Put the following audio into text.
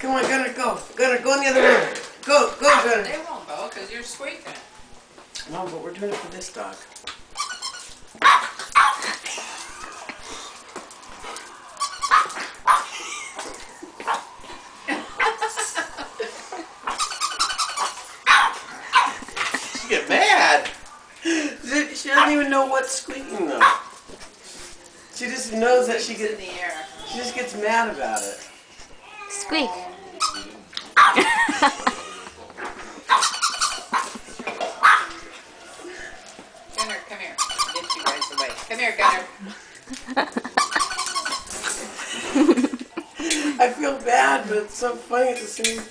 Come on, Gunner, go. Gunner, go in the other room. Go, Gunner. They won't go because you're squeaking. No, but we're doing it for this dog. She get mad. She doesn't even know what's squeaking though. She just knows that she gets in the air. She just gets mad about it. Squeak. Gunner, come here. Get you guys away. Come here, Gunner. I feel bad, but it's so funny at the same